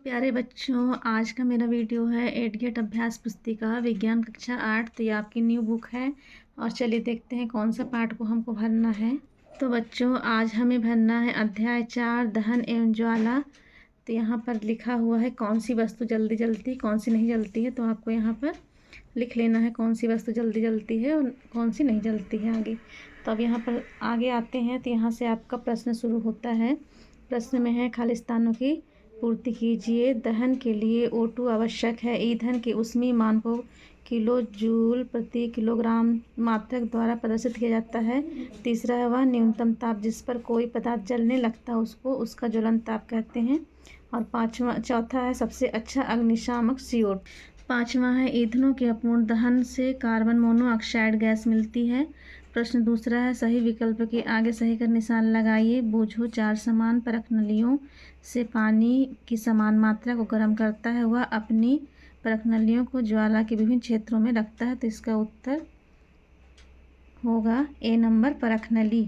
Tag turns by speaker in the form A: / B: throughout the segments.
A: प्यारे बच्चों, आज का मेरा वीडियो है एडगेट अभ्यास पुस्तिका विज्ञान कक्षा 8। तो ये आपकी न्यू बुक है और चलिए देखते हैं कौन सा पार्ट को हमको भरना है। तो बच्चों, आज हमें भरना है अध्याय 4 दहन एवं ज्वाला। तो यहाँ पर लिखा हुआ है कौन सी वस्तु जल्दी जलती कौन सी नहीं जलती है। तो आपको यहाँ पर लिख लेना है कौन सी वस्तु जल्दी जलती है और कौन सी नहीं जलती है आगे। तो अब यहाँ पर आगे आते हैं। तो यहाँ से आपका प्रश्न शुरू होता है। प्रश्न में है खालिस्तानों की पूर्ति कीजिए। दहन के लिए O2 आवश्यक है। ईंधन के ऊष्मीय मान को किलो जूल प्रति किलोग्राम मात्रक द्वारा प्रदर्शित किया जाता है। तीसरा है वह न्यूनतम ताप जिस पर कोई पदार्थ जलने लगता है उसको उसका ज्वलन ताप कहते हैं। और चौथा है सबसे अच्छा अग्निशामक CO। पाँचवा है ईंधनों के अपूर्ण दहन से कार्बन मोनोऑक्साइड गैस मिलती है। प्रश्न दूसरा है सही विकल्प के आगे सही का निशान लगाइए। बूझो 4 समान परख नलियों से पानी की समान मात्रा को गर्म करता है। वह अपनी परख नलियों को ज्वाला के विभिन्न क्षेत्रों में रखता है। तो इसका उत्तर होगा A नंबर परख नली।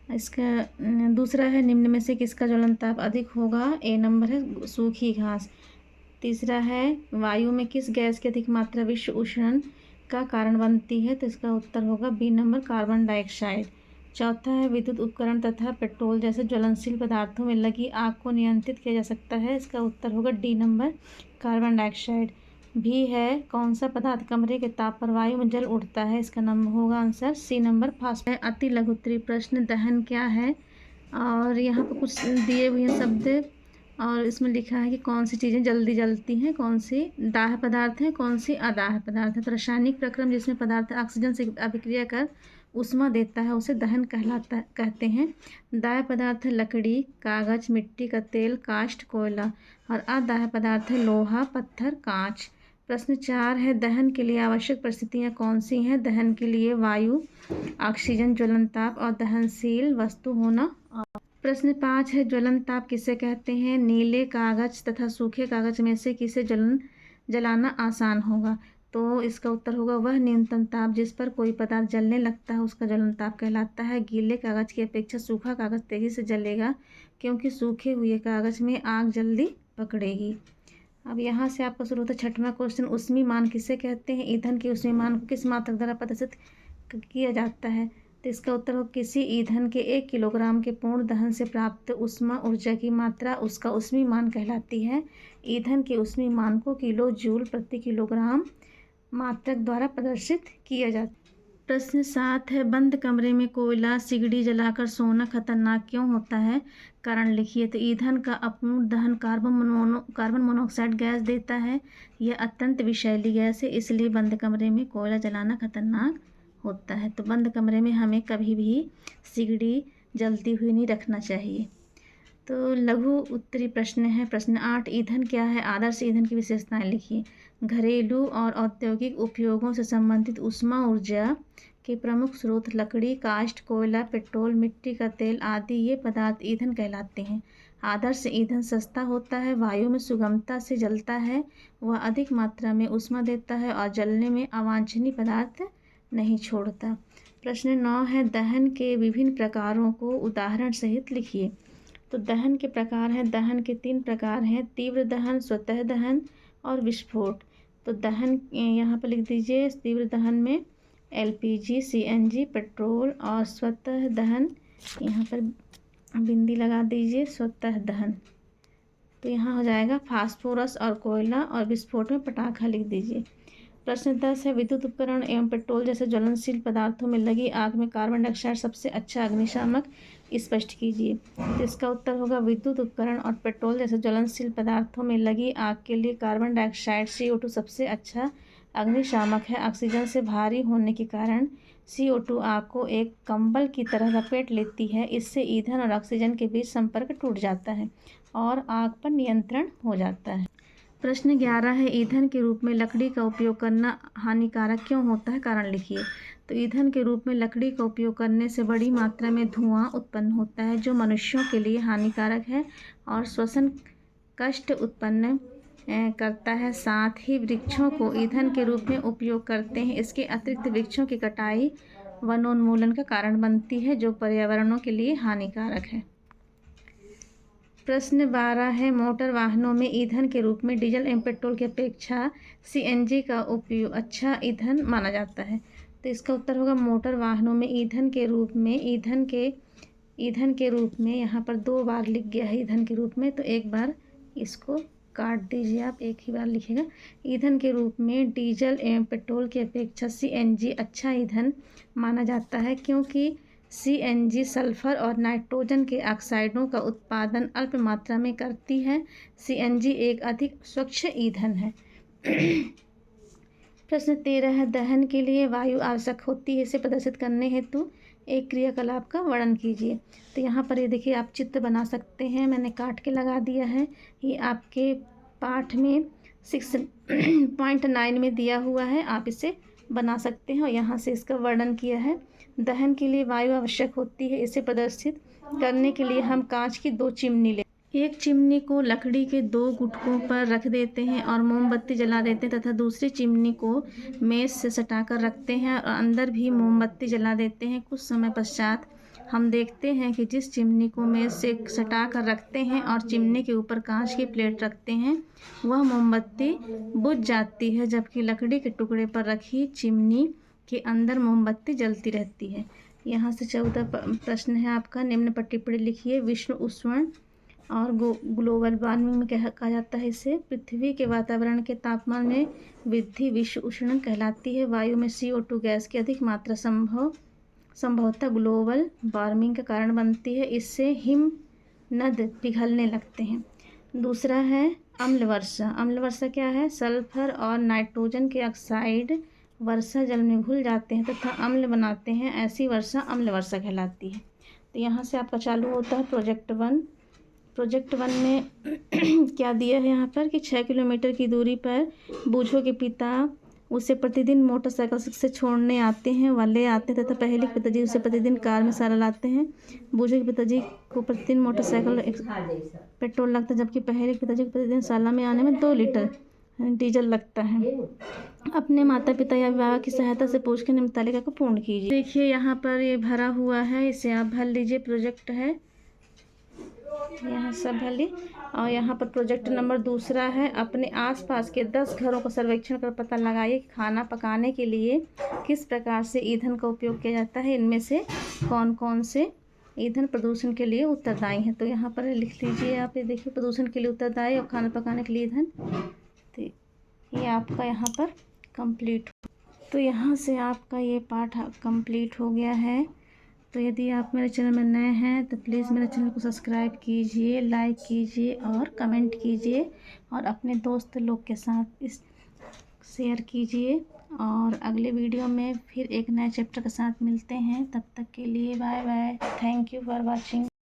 A: इसका दूसरा है निम्न में से किसका ज्वलन ताप अधिक होगा। A नंबर है सूखी घास। तीसरा है वायु में किस गैस की अधिक मात्रा विश्व उष्णन का कारण बनती है। तो इसका उत्तर होगा B नंबर कार्बन डाइऑक्साइड। चौथा है विद्युत उपकरण तथा पेट्रोल जैसे ज्वलनशील पदार्थों में लगी आग को नियंत्रित किया जा सकता है। इसका उत्तर होगा D नंबर कार्बन डाइऑक्साइड। भी है कौन सा पदार्थ कमरे के ताप पर वायु में जल उठता है। इसका नंबर होगा आंसर C नंबर फास्फोरस। अति लघु उत्तरीय प्रश्न दहन क्या है और यहाँ पर कुछ दिए हुए शब्द और इसमें लिखा है कि कौन सी चीज़ें जल्दी जलती हैं, कौन सी दाह पदार्थ हैं, कौन सी अदाह पदार्थ है। तो रासायनिक प्रक्रम जिसमें पदार्थ ऑक्सीजन से अभिक्रिया कर ऊष्मा देता है उसे दहन कहते हैं। दाह पदार्थ है लकड़ी, कागज, मिट्टी का तेल, काष्ठ, कोयला। और अदाह पदार्थ है लोहा, पत्थर, कांच। प्रश्न 4 है दहन के लिए आवश्यक परिस्थितियाँ कौन सी हैं। दहन के लिए वायु, ऑक्सीजन, ज्वलन ताप और दहनशील वस्तु होना। प्रश्न 5 है ज्वलन ताप किसे कहते हैं। नीले कागज तथा सूखे कागज में से किसे जलाना आसान होगा। तो इसका उत्तर होगा वह न्यूनतम ताप जिस पर कोई पदार्थ जलने लगता है उसका ज्वलन ताप कहलाता है। गीले कागज की अपेक्षा सूखा कागज तेजी से जलेगा क्योंकि सूखे हुए कागज में आग जल्दी पकड़ेगी। अब यहाँ से आपका शुरू होता है 6वां क्वेश्चन। ऊष्मीय मान किसे कहते हैं। ईंधन के ऊष्मीय मान को किस मात्रक द्वारा प्रदर्शित किया जाता है। तो इसका उत्तर हो किसी ईंधन के 1 किलोग्राम के पूर्ण दहन से प्राप्त ऊष्मा ऊर्जा की मात्रा उसका ऊष्मीय मान कहलाती है। ईंधन के ऊष्मीय मान को किलो जूल प्रति किलोग्राम मात्रक द्वारा प्रदर्शित किया जाता है। प्रश्न 7 है बंद कमरे में कोयला सिगड़ी जलाकर सोना खतरनाक क्यों होता है। कारण लिखिए। तो ईंधन का अपूर्ण दहन कार्बन मोनोऑक्साइड गैस देता है। यह अत्यंत विषैली गैस है इसलिए बंद कमरे में कोयला जलाना खतरनाक होता है। तो बंद कमरे में हमें कभी भी सिगड़ी जलती हुई नहीं रखना चाहिए। तो लघु उत्तरी प्रश्न है। प्रश्न 8 ईंधन क्या है। आदर्श ईंधन की विशेषताएं लिखिए। घरेलू और औद्योगिक उपयोगों से संबंधित ऊष्मा ऊर्जा के प्रमुख स्रोत लकड़ी, काष्ठ, कोयला, पेट्रोल, मिट्टी का तेल आदि ये पदार्थ ईंधन कहलाते हैं। आदर्श ईंधन सस्ता होता है, वायु में सुगमता से जलता है, वह अधिक मात्रा में ऊष्मा देता है और जलने में अवांछनीय पदार्थ नहीं छोड़ता। प्रश्न 9 है दहन के विभिन्न प्रकारों को उदाहरण सहित लिखिए। तो दहन के प्रकार हैं। दहन के 3 प्रकार हैं, तीव्र दहन, स्वतः दहन और विस्फोट। तो दहन यहाँ पर लिख दीजिए। तीव्र दहन में LPG, CNG, पेट्रोल और स्वतः दहन यहाँ पर बिंदी लगा दीजिए स्वतः दहन। तो यहाँ हो जाएगा फास्फोरस और कोयला और विस्फोट में पटाखा लिख दीजिए। प्रश्न 10 है विद्युत उपकरण एवं पेट्रोल जैसे ज्वलनशील पदार्थों में लगी आग में कार्बन डाइऑक्साइड सबसे अच्छा अग्निशामक स्पष्ट कीजिए। तो इसका उत्तर होगा विद्युत उपकरण और पेट्रोल जैसे ज्वलनशील पदार्थों में लगी आग के लिए कार्बन डाइऑक्साइड CO2 सबसे अच्छा अग्निशामक है। ऑक्सीजन से भारी होने के कारण CO2 आग को एक कंबल की तरह लपेट लेती है। इससे ईंधन और ऑक्सीजन के बीच संपर्क टूट जाता है और आग पर नियंत्रण हो जाता है। प्रश्न 11 है ईंधन के रूप में लकड़ी का उपयोग करना हानिकारक क्यों होता है। कारण लिखिए। तो ईंधन के रूप में लकड़ी का उपयोग करने से बड़ी मात्रा में धुआं उत्पन्न होता है जो मनुष्यों के लिए हानिकारक है और श्वसन कष्ट उत्पन्न करता है। साथ ही वृक्षों को ईंधन के रूप में उपयोग करते हैं। इसके अतिरिक्त वृक्षों की कटाई वनोन्मूलन का कारण बनती है जो पर्यावरणों के लिए हानिकारक है। प्रश्न 12 है, मोटर वाहनों में ईंधन के रूप में डीजल एवं पेट्रोल की अपेक्षा सीएनजी का उपयोग अच्छा ईंधन माना जाता है। तो इसका उत्तर होगा मोटर वाहनों में ईंधन के रूप में यहाँ पर 2 बार लिख गया है ईंधन के रूप में, तो एक बार इसको काट दीजिए आप, एक ही बार लिखेगा। ईंधन के रूप में डीजल एवं पेट्रोल की अपेक्षा सीएनजी अच्छा ईंधन माना जाता है, क्योंकि सीएनजी सल्फर और नाइट्रोजन के ऑक्साइडों का उत्पादन अल्प मात्रा में करती है। सीएनजी एक अधिक स्वच्छ ईंधन है। प्रश्न 13 है, दहन के लिए वायु आवश्यक होती है, इसे प्रदर्शित करने हेतु एक क्रियाकलाप का वर्णन कीजिए। तो यहाँ पर ये देखिए आप चित्र बना सकते हैं, मैंने काट के लगा दिया है। ये आपके पाठ में 6.9 में दिया हुआ है, आप इसे बना सकते हैं और यहाँ से इसका वर्णन किया है। दहन के लिए वायु आवश्यक होती है, इसे प्रदर्शित करने के लिए हम कांच की 2 चिमनी लें। एक चिमनी को लकड़ी के 2 गुटकों पर रख देते हैं और मोमबत्ती जला देते हैं तथा दूसरी चिमनी को मेज से सटाकर रखते हैं और अंदर भी मोमबत्ती जला देते हैं। कुछ समय पश्चात हम देखते हैं कि जिस चिमनी को मेज से सटा कर रखते हैं और चिमनी के ऊपर कांच की प्लेट रखते हैं, वह मोमबत्ती बुझ जाती है, जबकि लकड़ी के टुकड़े पर रखी चिमनी के अंदर मोमबत्ती जलती रहती है। यहाँ से 14 प्रश्न है आपका, निम्न पर टिप्पणी लिखिए। विश्व उष्णन और ग्लोबल वार्मिंग में कहा जाता है इसे। पृथ्वी के वातावरण के तापमान में वृद्धि विश्व उष्णन कहलाती है। वायु में CO2 गैस की अधिक मात्रा संभवतः ग्लोबल वार्मिंग का कारण बनती है, इससे हिमनद पिघलने लगते हैं। दूसरा है अम्ल वर्षा। अम्ल वर्षा क्या है? सल्फर और नाइट्रोजन के ऑक्साइड वर्षा जल में घुल जाते हैं तथा अम्ल बनाते हैं, ऐसी वर्षा अम्ल वर्षा कहलाती है। तो यहाँ से आपका चालू होता है प्रोजेक्ट 1। प्रोजेक्ट 1 में क्या दिया है यहाँ पर कि 6 किलोमीटर की दूरी पर बूझो के पिता उसे प्रतिदिन मोटरसाइकिल से छोड़ने आते हैं, वाले आते हैं तथा पहले के पिताजी उसे प्रतिदिन कार में सारा लाते हैं। बूझो के पिताजी को प्रतिदिन मोटरसाइकिल पेट्रोल लगता है, जबकि पहले के पिताजी को प्रतिदिन साला में आने में 2 लीटर डीजल लगता है। अपने माता पिता या विवाह की सहायता से पूछकर निम्न तालिका को पूर्ण कीजिए। देखिए यहाँ पर ये भरा हुआ है, इसे आप भर लीजिए। प्रोजेक्ट है, यहाँ सब भर ली। और यहाँ पर प्रोजेक्ट नंबर 2 है, अपने आसपास के 10 घरों का सर्वेक्षण कर पता लगाइए कि खाना पकाने के लिए किस प्रकार से ईंधन का उपयोग किया जाता है, इनमें से कौन कौन से ईंधन प्रदूषण के लिए उत्तरदायी हैं। तो यहाँ पर लिख लीजिए आप, ये देखिए प्रदूषण के लिए उत्तरदायी और खाना पकाने के लिए ईंधन। तो ये आपका यहाँ पर कंप्लीट। तो यहाँ से आपका ये पाठ कंप्लीट हो गया है। तो यदि आप मेरे चैनल में नए हैं तो प्लीज़ मेरे चैनल को सब्सक्राइब कीजिए, लाइक कीजिए और कमेंट कीजिए और अपने दोस्त लोग के साथ इस शेयर कीजिए। और अगले वीडियो में फिर एक नए चैप्टर के साथ मिलते हैं, तब तक के लिए bye bye. Thank you for watching.